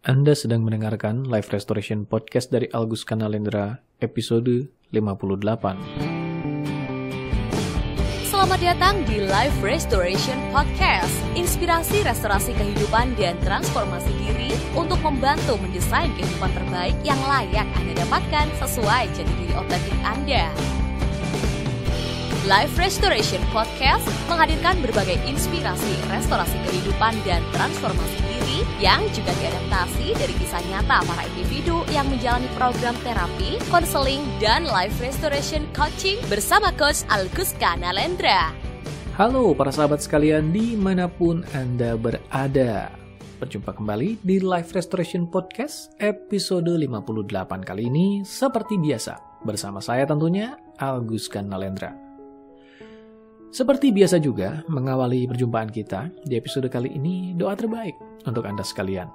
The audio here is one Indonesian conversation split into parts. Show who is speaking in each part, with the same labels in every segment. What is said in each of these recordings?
Speaker 1: Anda sedang mendengarkan Life Restoration Podcast dari Algus Kanalendra, episode 58.
Speaker 2: Selamat datang di Life Restoration Podcast, inspirasi restorasi kehidupan dan transformasi diri untuk membantu mendesain kehidupan terbaik yang layak Anda dapatkan sesuai jati diri otentik Anda. Life Restoration Podcast menghadirkan berbagai inspirasi restorasi kehidupan dan transformasi diri yang juga diadaptasi dari kisah nyata para individu yang menjalani program terapi, konseling, dan life restoration coaching bersama Coach Algus Kanalendra.
Speaker 1: Halo para sahabat sekalian dimanapun Anda berada. Berjumpa kembali di Life Restoration Podcast episode 58 kali ini seperti biasa. Bersama saya tentunya Algus Kanalendra. Seperti biasa juga, mengawali perjumpaan kita di episode kali ini, doa terbaik untuk Anda sekalian.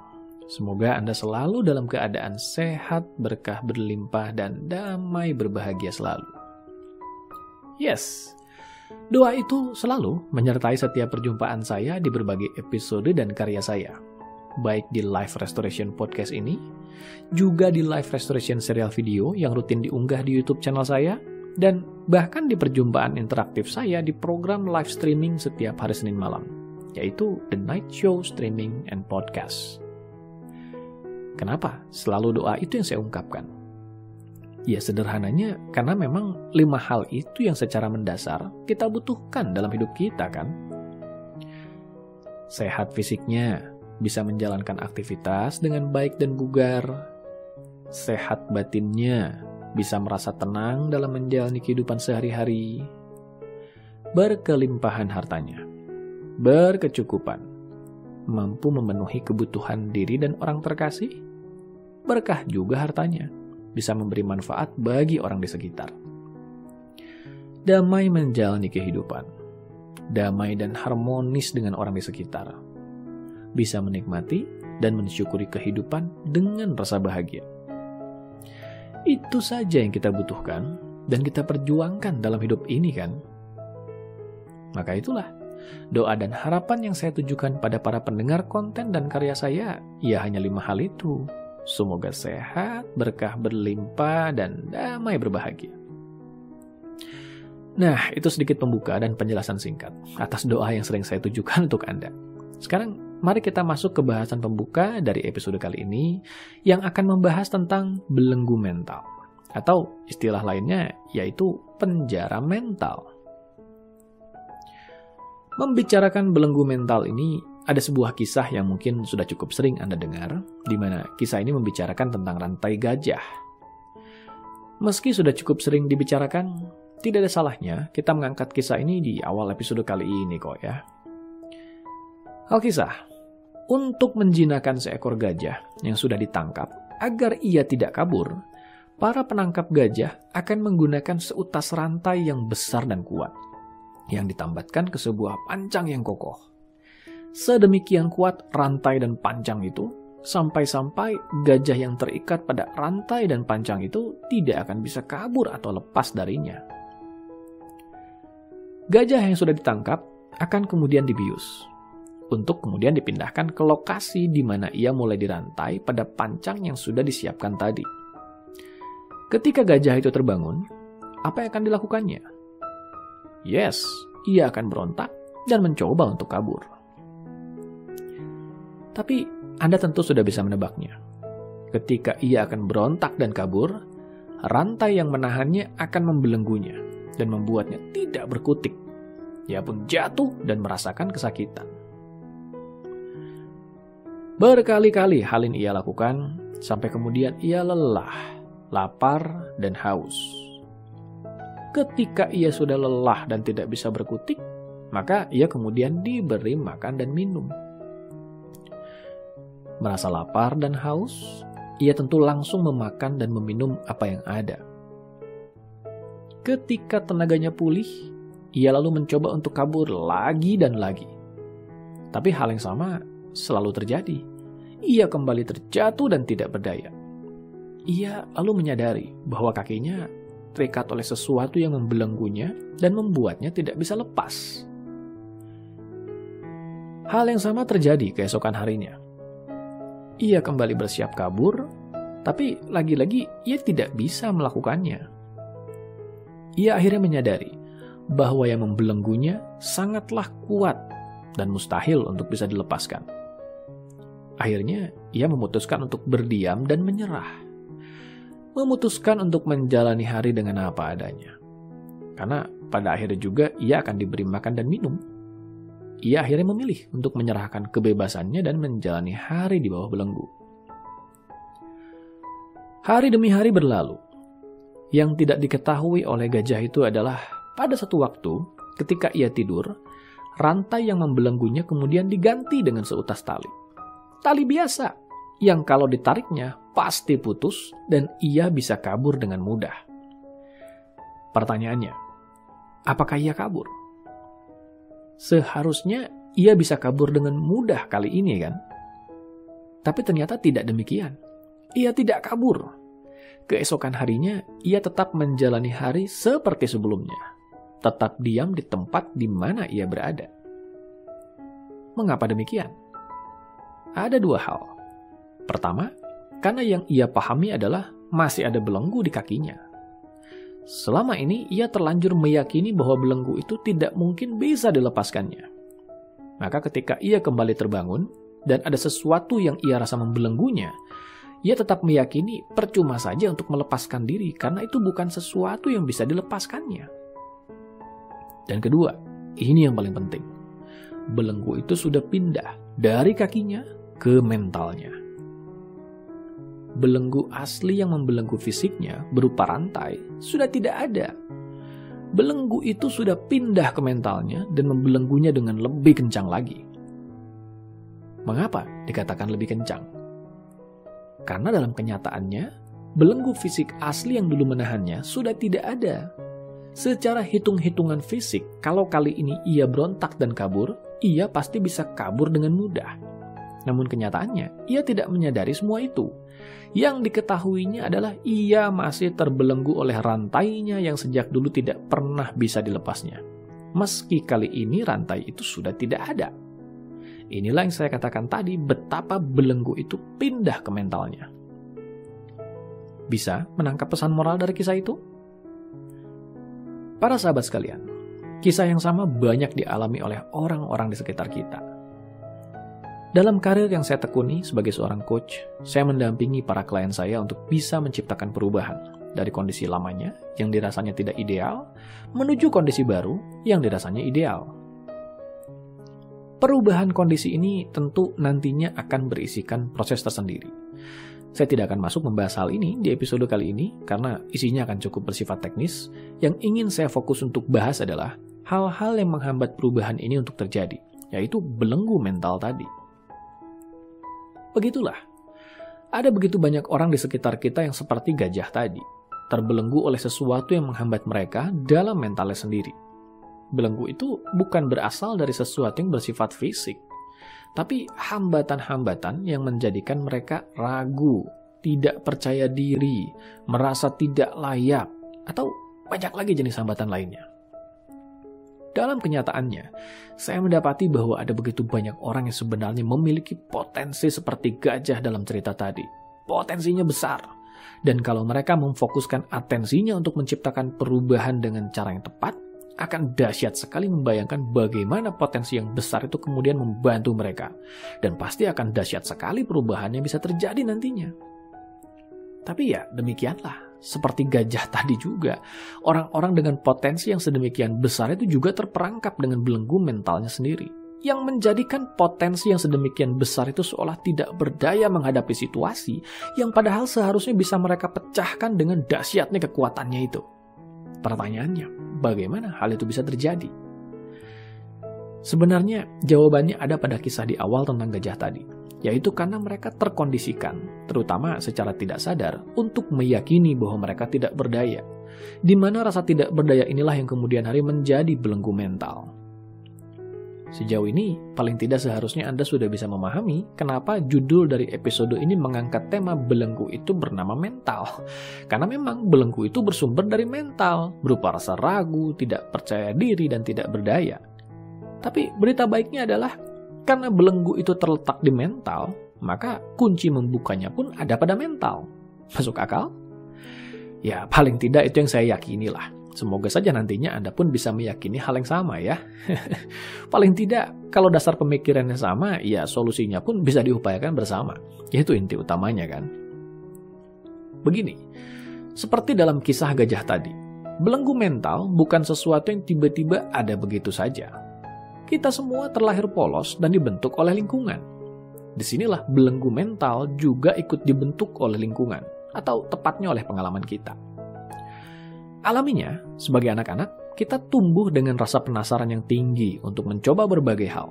Speaker 1: Semoga Anda selalu dalam keadaan sehat, berkah berlimpah, dan damai berbahagia selalu. Yes, doa itu selalu menyertai setiap perjumpaan saya di berbagai episode dan karya saya. Baik di Life Restoration Podcast ini, juga di Life Restoration serial video yang rutin diunggah di YouTube channel saya, dan bahkan di perjumpaan interaktif saya di program live streaming setiap hari Senin malam, yaitu The Night Show Streaming and Podcast. Kenapa selalu doa itu yang saya ungkapkan? Ya sederhananya karena memang 5 hal itu yang secara mendasar kita butuhkan dalam hidup kita kan. Sehat fisiknya, bisa menjalankan aktivitas dengan baik dan bugar. Sehat batinnya, bisa merasa tenang dalam menjalani kehidupan sehari-hari. Berkelimpahan hartanya, berkecukupan, mampu memenuhi kebutuhan diri dan orang terkasih. Berkah juga hartanya, bisa memberi manfaat bagi orang di sekitar. Damai menjalani kehidupan, damai dan harmonis dengan orang di sekitar. Bisa menikmati dan mensyukuri kehidupan dengan rasa bahagia. Itu saja yang kita butuhkan dan kita perjuangkan dalam hidup ini kan. Maka itulah doa dan harapan yang saya tujukan pada para pendengar konten dan karya saya, ya hanya 5 hal itu. Semoga sehat, berkah berlimpah, dan damai berbahagia. Nah, itu sedikit pembuka dan penjelasan singkat atas doa yang sering saya tujukan untuk Anda. Sekarang mari kita masuk ke bahasan pembuka dari episode kali ini yang akan membahas tentang belenggu mental. Atau istilah lainnya yaitu penjara mental. Membicarakan belenggu mental ini ada sebuah kisah yang mungkin sudah cukup sering Anda dengar, di mana kisah ini membicarakan tentang rantai gajah. Meski sudah cukup sering dibicarakan, tidak ada salahnya kita mengangkat kisah ini di awal episode kali ini kok ya. Alkisah, untuk menjinakkan seekor gajah yang sudah ditangkap agar ia tidak kabur, para penangkap gajah akan menggunakan seutas rantai yang besar dan kuat, yang ditambatkan ke sebuah pancang yang kokoh. Sedemikian kuat rantai dan pancang itu, sampai-sampai gajah yang terikat pada rantai dan pancang itu tidak akan bisa kabur atau lepas darinya. Gajah yang sudah ditangkap akan kemudian dibius, untuk kemudian dipindahkan ke lokasi di mana ia mulai dirantai pada pancang yang sudah disiapkan tadi. Ketika gajah itu terbangun, apa yang akan dilakukannya? Yes, ia akan berontak dan mencoba untuk kabur. Tapi Anda tentu sudah bisa menebaknya. Ketika ia akan berontak dan kabur, rantai yang menahannya akan membelenggunya dan membuatnya tidak berkutik. Ia pun jatuh dan merasakan kesakitan. Berkali-kali hal ini ia lakukan, sampai kemudian ia lelah, lapar, dan haus. Ketika ia sudah lelah dan tidak bisa berkutik, maka ia kemudian diberi makan dan minum. Merasa lapar dan haus, ia tentu langsung memakan dan meminum apa yang ada. Ketika tenaganya pulih, ia lalu mencoba untuk kabur lagi dan lagi. Tapi hal yang sama selalu terjadi. Ia kembali terjatuh dan tidak berdaya. Ia lalu menyadari bahwa kakinya terikat oleh sesuatu yang membelenggunya dan membuatnya tidak bisa lepas. Hal yang sama terjadi keesokan harinya. Ia kembali bersiap kabur, tapi lagi-lagi ia tidak bisa melakukannya. Ia akhirnya menyadari bahwa yang membelenggunya sangatlah kuat dan mustahil untuk bisa dilepaskan. Akhirnya ia memutuskan untuk berdiam dan menyerah. Memutuskan untuk menjalani hari dengan apa adanya. Karena pada akhirnya juga ia akan diberi makan dan minum. Ia akhirnya memilih untuk menyerahkan kebebasannya dan menjalani hari di bawah belenggu. Hari demi hari berlalu. Yang tidak diketahui oleh gajah itu adalah pada satu waktu ketika ia tidur, rantai yang membelenggunya kemudian diganti dengan seutas tali. Tali biasa yang kalau ditariknya pasti putus dan ia bisa kabur dengan mudah. Pertanyaannya, apakah ia kabur? Seharusnya ia bisa kabur dengan mudah kali ini kan? Tapi ternyata tidak demikian. Ia tidak kabur. Keesokan harinya, ia tetap menjalani hari seperti sebelumnya. Tetap diam di tempat di mana ia berada. Mengapa demikian? Ada dua hal. Pertama, karena yang ia pahami adalah masih ada belenggu di kakinya. Selama ini ia terlanjur meyakini bahwa belenggu itu tidak mungkin bisa dilepaskannya. Maka ketika ia kembali terbangun dan ada sesuatu yang ia rasa membelenggunya, ia tetap meyakini percuma saja untuk melepaskan diri karena itu bukan sesuatu yang bisa dilepaskannya. Dan kedua, ini yang paling penting. Belenggu itu sudah pindah dari kakinya ke mentalnya. Belenggu asli yang membelenggu fisiknya berupa rantai sudah tidak ada. Belenggu itu sudah pindah ke mentalnya dan membelenggunya dengan lebih kencang lagi. Mengapa dikatakan lebih kencang? Karena dalam kenyataannya, belenggu fisik asli yang dulu menahannya sudah tidak ada. Secara hitung-hitungan fisik, kalau kali ini ia berontak dan kabur, ia pasti bisa kabur dengan mudah. Namun kenyataannya, ia tidak menyadari semua itu. Yang diketahuinya adalah ia masih terbelenggu oleh rantainya yang sejak dulu tidak pernah bisa dilepasnya. Meski kali ini rantai itu sudah tidak ada. Inilah yang saya katakan tadi, betapa belenggu itu pindah ke mentalnya. Bisa menangkap pesan moral dari kisah itu? Para sahabat sekalian, kisah yang sama banyak dialami oleh orang-orang di sekitar kita. Dalam karir yang saya tekuni sebagai seorang coach, saya mendampingi para klien saya untuk bisa menciptakan perubahan dari kondisi lamanya yang dirasanya tidak ideal menuju kondisi baru yang dirasanya ideal. Perubahan kondisi ini tentu nantinya akan berisikan proses tersendiri. Saya tidak akan masuk membahas hal ini di episode kali ini karena isinya akan cukup bersifat teknis. Yang ingin saya fokus untuk bahas adalah hal-hal yang menghambat perubahan ini untuk terjadi, yaitu belenggu mental tadi. Begitulah, ada begitu banyak orang di sekitar kita yang seperti gajah tadi, terbelenggu oleh sesuatu yang menghambat mereka dalam mentalnya sendiri. Belenggu itu bukan berasal dari sesuatu yang bersifat fisik, tapi hambatan-hambatan yang menjadikan mereka ragu, tidak percaya diri, merasa tidak layak, atau banyak lagi jenis hambatan lainnya. Dalam kenyataannya, saya mendapati bahwa ada begitu banyak orang yang sebenarnya memiliki potensi seperti gajah dalam cerita tadi. Potensinya besar. Dan kalau mereka memfokuskan atensinya untuk menciptakan perubahan dengan cara yang tepat, akan dahsyat sekali membayangkan bagaimana potensi yang besar itu kemudian membantu mereka. Dan pasti akan dahsyat sekali perubahan yang bisa terjadi nantinya. Tapi ya demikianlah. Seperti gajah tadi juga, orang-orang dengan potensi yang sedemikian besar itu juga terperangkap dengan belenggu mentalnya sendiri. Yang menjadikan potensi yang sedemikian besar itu seolah tidak berdaya menghadapi situasi yang padahal seharusnya bisa mereka pecahkan dengan dahsyatnya kekuatannya itu. Pertanyaannya, bagaimana hal itu bisa terjadi? Sebenarnya jawabannya ada pada kisah di awal tentang gajah tadi. Yaitu karena mereka terkondisikan, terutama secara tidak sadar, untuk meyakini bahwa mereka tidak berdaya. Di mana rasa tidak berdaya inilah yang kemudian hari menjadi belenggu mental. Sejauh ini, paling tidak seharusnya Anda sudah bisa memahami kenapa judul dari episode ini mengangkat tema belenggu itu bernama mental. Karena memang belenggu itu bersumber dari mental, berupa rasa ragu, tidak percaya diri, dan tidak berdaya. Tapi berita baiknya adalah, karena belenggu itu terletak di mental, maka kunci membukanya pun ada pada mental. Masuk akal? Ya, paling tidak itu yang saya yakini lah. Semoga saja nantinya Anda pun bisa meyakini hal yang sama ya. Paling tidak, kalau dasar pemikirannya sama, ya solusinya pun bisa diupayakan bersama. Itu inti utamanya kan. Begini, seperti dalam kisah gajah tadi, belenggu mental bukan sesuatu yang tiba-tiba ada begitu saja. Kita semua terlahir polos dan dibentuk oleh lingkungan. Disinilah belenggu mental juga ikut dibentuk oleh lingkungan, atau tepatnya oleh pengalaman kita. Alaminya, sebagai anak-anak, kita tumbuh dengan rasa penasaran yang tinggi untuk mencoba berbagai hal.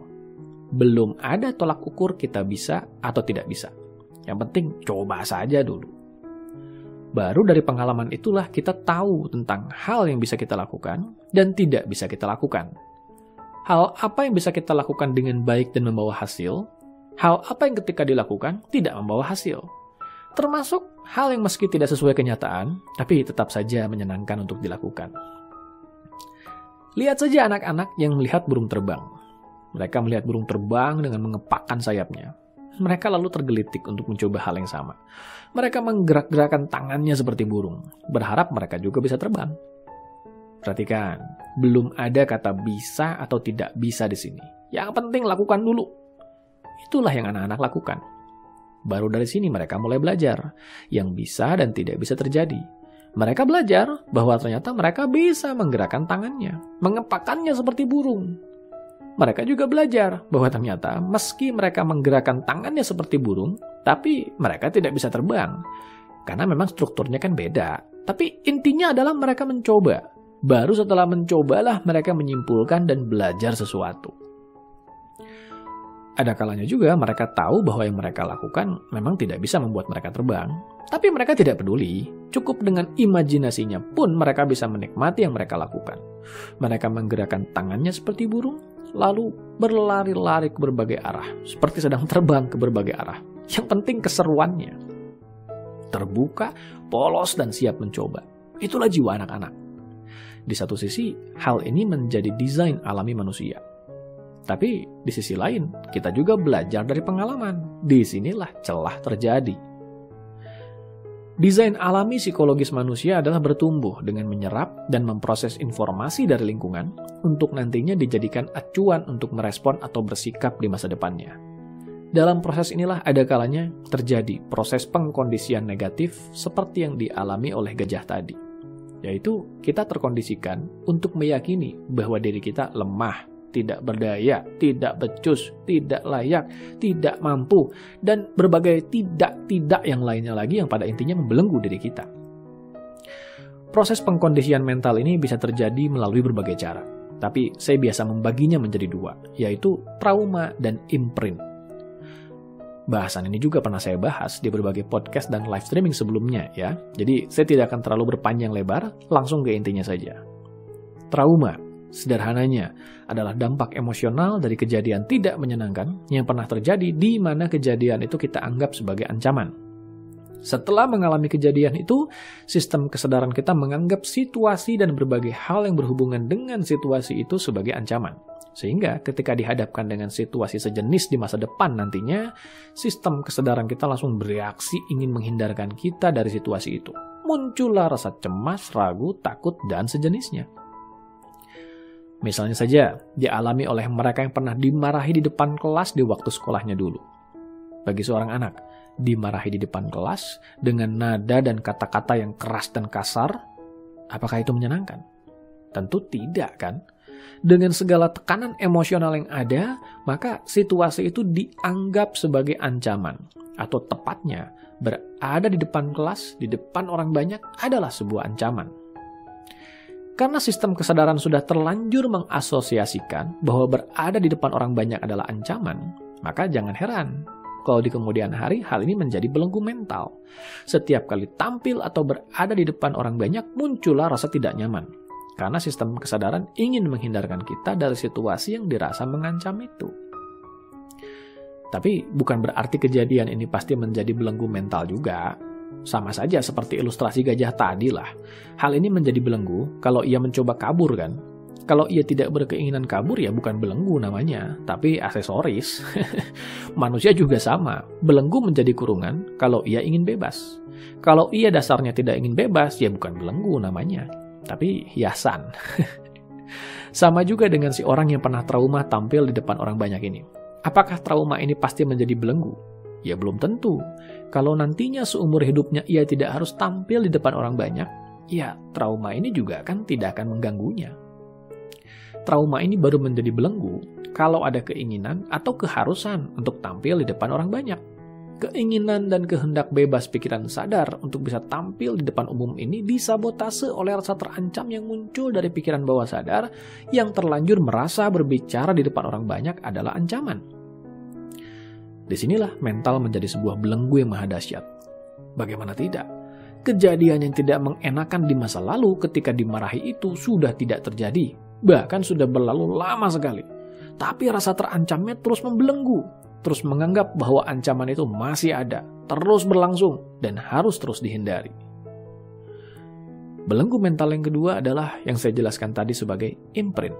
Speaker 1: Belum ada tolak ukur kita bisa atau tidak bisa. Yang penting coba saja dulu. Baru dari pengalaman itulah kita tahu tentang hal yang bisa kita lakukan dan tidak bisa kita lakukan. Hal apa yang bisa kita lakukan dengan baik dan membawa hasil, hal apa yang ketika dilakukan tidak membawa hasil. Termasuk hal yang meski tidak sesuai kenyataan, tapi tetap saja menyenangkan untuk dilakukan. Lihat saja anak-anak yang melihat burung terbang. Mereka melihat burung terbang dengan mengepakkan sayapnya. Mereka lalu tergelitik untuk mencoba hal yang sama. Mereka menggerak-gerakkan tangannya seperti burung, berharap mereka juga bisa terbang. Perhatikan, belum ada kata bisa atau tidak bisa di sini. Yang penting lakukan dulu. Itulah yang anak-anak lakukan. Baru dari sini mereka mulai belajar yang bisa dan tidak bisa terjadi. Mereka belajar bahwa ternyata mereka bisa menggerakkan tangannya, mengepakkannya seperti burung. Mereka juga belajar bahwa ternyata meski mereka menggerakkan tangannya seperti burung, tapi mereka tidak bisa terbang. Karena memang strukturnya kan beda. Tapi intinya adalah mereka mencoba. Baru setelah mencobalah mereka menyimpulkan dan belajar sesuatu. Ada kalanya juga mereka tahu bahwa yang mereka lakukan memang tidak bisa membuat mereka terbang. Tapi mereka tidak peduli. Cukup dengan imajinasinya pun mereka bisa menikmati yang mereka lakukan. Mereka menggerakkan tangannya seperti burung, lalu berlari-lari ke berbagai arah. Seperti sedang terbang ke berbagai arah. Yang penting keseruannya. Terbuka, polos, dan siap mencoba. Itulah jiwa anak-anak. Di satu sisi, hal ini menjadi desain alami manusia. Tapi di sisi lain, kita juga belajar dari pengalaman. Disinilah celah terjadi. Desain alami psikologis manusia adalah bertumbuh dengan menyerap dan memproses informasi dari lingkungan untuk nantinya dijadikan acuan untuk merespon atau bersikap di masa depannya. Dalam proses inilah ada kalanya terjadi proses pengkondisian negatif seperti yang dialami oleh gajah tadi. Yaitu kita terkondisikan untuk meyakini bahwa diri kita lemah, tidak berdaya, tidak becus, tidak layak, tidak mampu, dan berbagai tidak yang lainnya lagi yang pada intinya membelenggu diri kita. Proses pengkondisian mental ini bisa terjadi melalui berbagai cara, tapi saya biasa membaginya menjadi dua, yaitu trauma dan imprint. Bahasan ini juga pernah saya bahas di berbagai podcast dan live streaming sebelumnya ya. Jadi saya tidak akan terlalu berpanjang lebar, langsung ke intinya saja. Trauma, sederhananya, adalah dampak emosional dari kejadian tidak menyenangkan yang pernah terjadi di mana kejadian itu kita anggap sebagai ancaman. Setelah mengalami kejadian itu, sistem kesadaran kita menganggap situasi dan berbagai hal yang berhubungan dengan situasi itu sebagai ancaman. Sehingga ketika dihadapkan dengan situasi sejenis di masa depan nantinya, sistem kesadaran kita langsung bereaksi ingin menghindarkan kita dari situasi itu. Muncullah rasa cemas, ragu, takut, dan sejenisnya. Misalnya saja, dialami oleh mereka yang pernah dimarahi di depan kelas di waktu sekolahnya dulu. Bagi seorang anak, dimarahi di depan kelas dengan nada dan kata-kata yang keras dan kasar, apakah itu menyenangkan? Tentu tidak kan? Dengan segala tekanan emosional yang ada, maka situasi itu dianggap sebagai ancaman. Atau tepatnya, berada di depan kelas, di depan orang banyak adalah sebuah ancaman. Karena sistem kesadaran sudah terlanjur mengasosiasikan bahwa berada di depan orang banyak adalah ancaman, maka jangan heran kalau di kemudian hari hal ini menjadi belenggu mental. Setiap kali tampil atau berada di depan orang banyak, muncullah rasa tidak nyaman. Karena sistem kesadaran ingin menghindarkan kita dari situasi yang dirasa mengancam itu. Tapi bukan berarti kejadian ini pasti menjadi belenggu mental juga. Sama saja seperti ilustrasi gajah tadi lah. Hal ini menjadi belenggu kalau ia mencoba kabur kan. Kalau ia tidak berkeinginan kabur ya bukan belenggu namanya, tapi aksesoris. Manusia juga sama, belenggu menjadi kurungan kalau ia ingin bebas. Kalau ia dasarnya tidak ingin bebas ya bukan belenggu namanya, tapi hiasan. Sama juga dengan si orang yang pernah trauma tampil di depan orang banyak ini. Apakah trauma ini pasti menjadi belenggu? Ya belum tentu. Kalau nantinya seumur hidupnya ia tidak harus tampil di depan orang banyak, ya trauma ini juga kan tidak akan mengganggunya. Trauma ini baru menjadi belenggu kalau ada keinginan atau keharusan untuk tampil di depan orang banyak. Keinginan dan kehendak bebas pikiran sadar untuk bisa tampil di depan umum ini disabotase oleh rasa terancam yang muncul dari pikiran bawah sadar yang terlanjur merasa berbicara di depan orang banyak adalah ancaman. Disinilah mental menjadi sebuah belenggu yang maha dahsyat. Bagaimana tidak? Kejadian yang tidak mengenakan di masa lalu ketika dimarahi itu sudah tidak terjadi. Bahkan sudah berlalu lama sekali. Tapi rasa terancamnya terus membelenggu. Terus menganggap bahwa ancaman itu masih ada. Terus berlangsung. Dan harus terus dihindari. Belenggu mental yang kedua adalah yang saya jelaskan tadi sebagai imprint.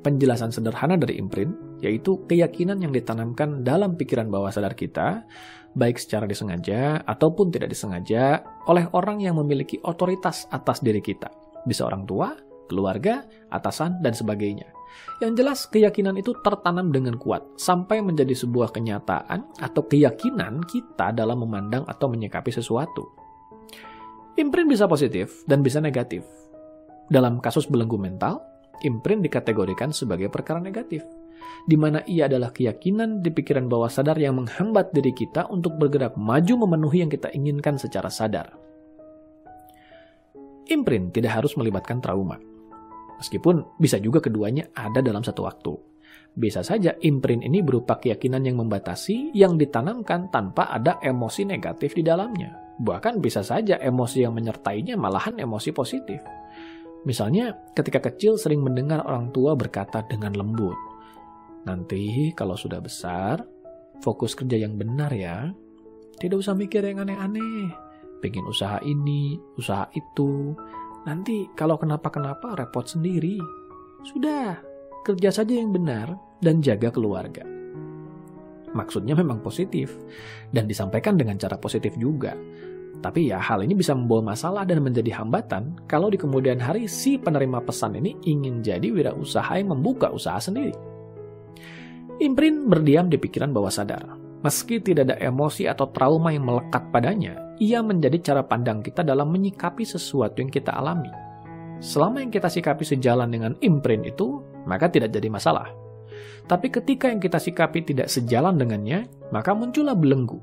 Speaker 1: Penjelasan sederhana dari imprint, yaitu keyakinan yang ditanamkan dalam pikiran bawah sadar kita, baik secara disengaja ataupun tidak disengaja, oleh orang yang memiliki otoritas atas diri kita. Bisa orang tua, keluarga, atasan, dan sebagainya. Yang jelas keyakinan itu tertanam dengan kuat sampai menjadi sebuah kenyataan atau keyakinan kita dalam memandang atau menyikapi sesuatu. Imprint bisa positif dan bisa negatif. Dalam kasus belenggu mental, imprint dikategorikan sebagai perkara negatif, di mana ia adalah keyakinan di pikiran bawah sadar yang menghambat diri kita untuk bergerak maju memenuhi yang kita inginkan secara sadar. Imprint tidak harus melibatkan trauma. Meskipun bisa juga keduanya ada dalam satu waktu. Bisa saja imprint ini berupa keyakinan yang membatasi yang ditanamkan tanpa ada emosi negatif di dalamnya. Bahkan bisa saja emosi yang menyertainya malahan emosi positif. Misalnya ketika kecil sering mendengar orang tua berkata dengan lembut, "Nanti kalau sudah besar, fokus kerja yang benar ya. Tidak usah mikir yang aneh-aneh. Pengen usaha ini, usaha itu. Nanti kalau kenapa-kenapa repot sendiri. Sudah, kerja saja yang benar dan jaga keluarga." Maksudnya memang positif dan disampaikan dengan cara positif juga. Tapi ya hal ini bisa membawa masalah dan menjadi hambatan kalau di kemudian hari si penerima pesan ini ingin jadi wirausaha yang membuka usaha sendiri. Imprint berdiam di pikiran bawah sadar. Meski tidak ada emosi atau trauma yang melekat padanya, ia menjadi cara pandang kita dalam menyikapi sesuatu yang kita alami. Selama yang kita sikapi sejalan dengan imprint itu, maka tidak jadi masalah. Tapi ketika yang kita sikapi tidak sejalan dengannya, maka muncullah belenggu.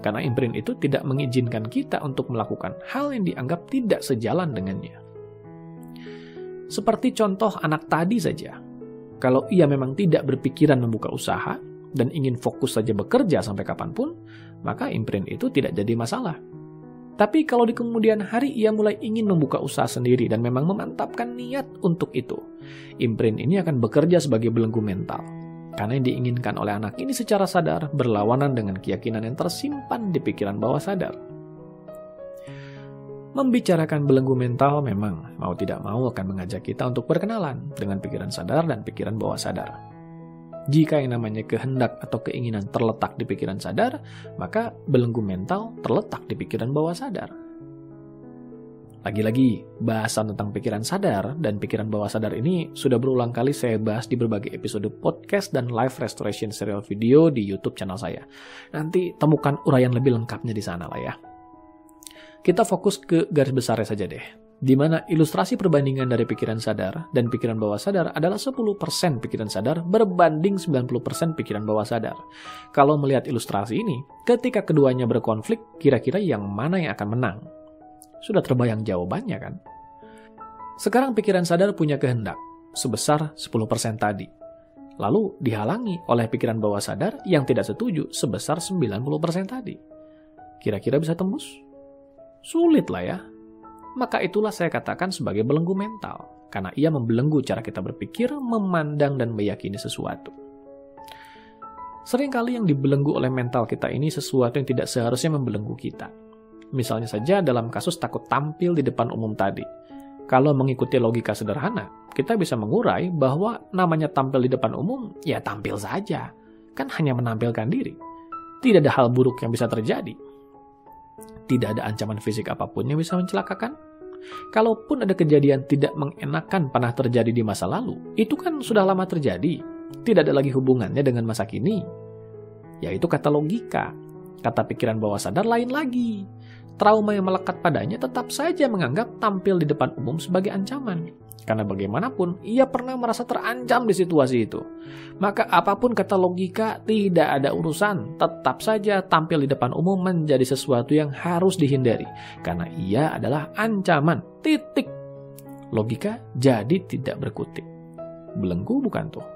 Speaker 1: Karena imprint itu tidak mengizinkan kita untuk melakukan hal yang dianggap tidak sejalan dengannya. Seperti contoh anak tadi saja. Kalau ia memang tidak berpikiran membuka usaha, dan ingin fokus saja bekerja sampai kapanpun, maka imprint itu tidak jadi masalah. Tapi kalau di kemudian hari ia mulai ingin membuka usaha sendiri dan memang memantapkan niat untuk itu, imprint ini akan bekerja sebagai belenggu mental. Karena yang diinginkan oleh anak ini secara sadar berlawanan dengan keyakinan yang tersimpan di pikiran bawah sadar. Membicarakan belenggu mental memang mau tidak mau akan mengajak kita untuk berkenalan dengan pikiran sadar dan pikiran bawah sadar. Jika yang namanya kehendak atau keinginan terletak di pikiran sadar, maka belenggu mental terletak di pikiran bawah sadar. Lagi-lagi, bahasan tentang pikiran sadar dan pikiran bawah sadar ini sudah berulang kali saya bahas di berbagai episode podcast dan live restoration serial video di YouTube channel saya. Nanti temukan uraian lebih lengkapnya di sana lah ya. Kita fokus ke garis besarnya saja deh, di mana ilustrasi perbandingan dari pikiran sadar dan pikiran bawah sadar adalah 10% pikiran sadar berbanding 90% pikiran bawah sadar. Kalau melihat ilustrasi ini, ketika keduanya berkonflik, kira-kira yang mana yang akan menang? Sudah terbayang jawabannya kan? Sekarang pikiran sadar punya kehendak sebesar 10% tadi. Lalu dihalangi oleh pikiran bawah sadar yang tidak setuju sebesar 90% tadi. Kira-kira bisa tembus? Sulit lah ya. Maka itulah saya katakan sebagai belenggu mental. Karena ia membelenggu cara kita berpikir, memandang, dan meyakini sesuatu. Seringkali yang dibelenggu oleh mental kita ini sesuatu yang tidak seharusnya membelenggu kita. Misalnya saja dalam kasus takut tampil di depan umum tadi. Kalau mengikuti logika sederhana, kita bisa mengurai bahwa namanya tampil di depan umum, ya tampil saja. Kan hanya menampilkan diri. Tidak ada hal buruk yang bisa terjadi. Tidak ada ancaman fisik apapun yang bisa mencelakakan. Kalaupun ada kejadian tidak mengenakan pernah terjadi di masa lalu, itu kan sudah lama terjadi. Tidak ada lagi hubungannya dengan masa kini. Yaitu kata logika. Kata pikiran bawah sadar lain lagi. Trauma yang melekat padanya tetap saja menganggap tampil di depan umum sebagai ancaman. Karena bagaimanapun, ia pernah merasa terancam di situasi itu. Maka apapun kata logika, tidak ada urusan. Tetap saja tampil di depan umum menjadi sesuatu yang harus dihindari. Karena ia adalah ancaman. Titik. Logika jadi tidak berkutik. Belenggu bukan tuh.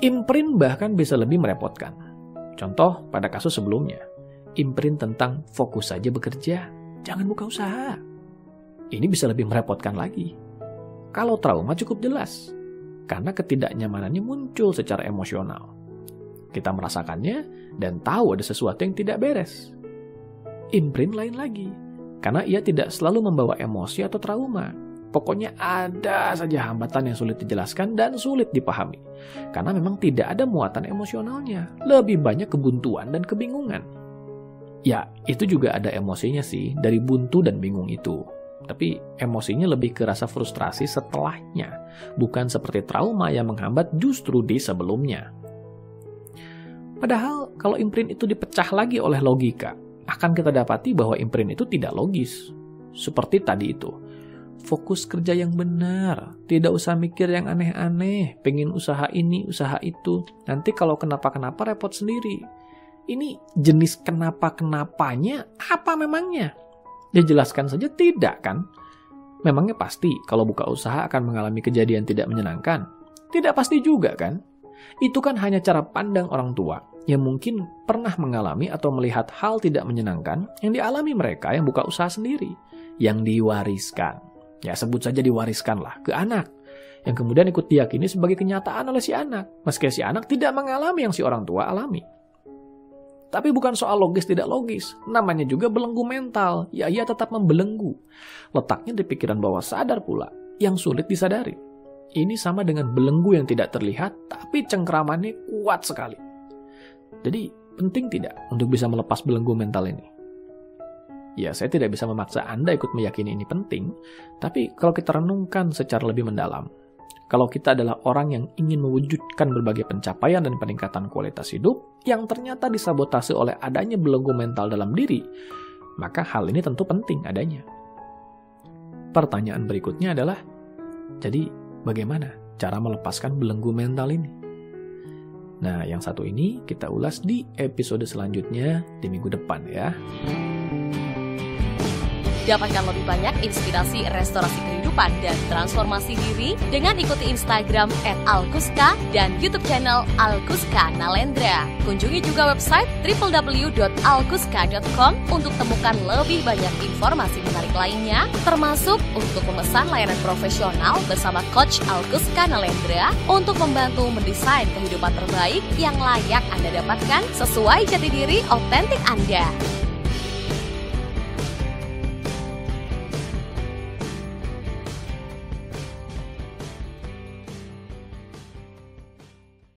Speaker 1: Imprint bahkan bisa lebih merepotkan. Contoh pada kasus sebelumnya. Imprint tentang fokus saja bekerja, jangan buka usaha. Ini bisa lebih merepotkan lagi. Kalau trauma cukup jelas, karena ketidaknyamanannya muncul secara emosional. Kita merasakannya dan tahu ada sesuatu yang tidak beres. Imprint lain lagi, karena ia tidak selalu membawa emosi atau trauma. Pokoknya ada saja hambatan yang sulit dijelaskan dan sulit dipahami. Karena memang tidak ada muatan emosionalnya, lebih banyak kebuntuan dan kebingungan. Ya, itu juga ada emosinya sih, dari buntu dan bingung itu. Tapi emosinya lebih ke rasa frustrasi setelahnya, bukan seperti trauma yang menghambat justru di sebelumnya. Padahal kalau imprint itu dipecah lagi oleh logika, akan kita dapati bahwa imprint itu tidak logis. Seperti tadi itu, fokus kerja yang benar, tidak usah mikir yang aneh-aneh, pengen usaha ini, usaha itu, nanti kalau kenapa-kenapa repot sendiri. Ini jenis kenapa-kenapanya apa memangnya? Dijelaskan saja tidak kan? Memangnya pasti kalau buka usaha akan mengalami kejadian tidak menyenangkan? Tidak pasti juga kan? Itu kan hanya cara pandang orang tua yang mungkin pernah mengalami atau melihat hal tidak menyenangkan yang dialami mereka yang buka usaha sendiri, yang diwariskan. Ya sebut saja diwariskanlah ke anak, yang kemudian ikut diyakini sebagai kenyataan oleh si anak, meski si anak tidak mengalami yang si orang tua alami. Tapi bukan soal logis tidak logis, namanya juga belenggu mental, ya ia tetap membelenggu. Letaknya di pikiran bawah sadar pula, yang sulit disadari. Ini sama dengan belenggu yang tidak terlihat, tapi cengkramannya kuat sekali. Jadi, penting tidak untuk bisa melepas belenggu mental ini? Ya, saya tidak bisa memaksa Anda ikut meyakini ini penting, tapi kalau kita renungkan secara lebih mendalam, kalau kita adalah orang yang ingin mewujudkan berbagai pencapaian dan peningkatan kualitas hidup yang ternyata disabotase oleh adanya belenggu mental dalam diri, maka hal ini tentu penting adanya. Pertanyaan berikutnya adalah, jadi bagaimana cara melepaskan belenggu mental ini? Nah, yang satu ini kita ulas di episode selanjutnya di minggu depan ya.
Speaker 2: Dapatkan lebih banyak inspirasi restorasi kehidupan dan transformasi diri dengan ikuti Instagram @alkuska dan YouTube channel Alkuska Nalendra. Kunjungi juga website www.alkuska.com untuk temukan lebih banyak informasi menarik lainnya, termasuk untuk memesan layanan profesional bersama Coach Alkuska Nalendra untuk membantu mendesain kehidupan terbaik yang layak Anda dapatkan sesuai jati diri otentik Anda.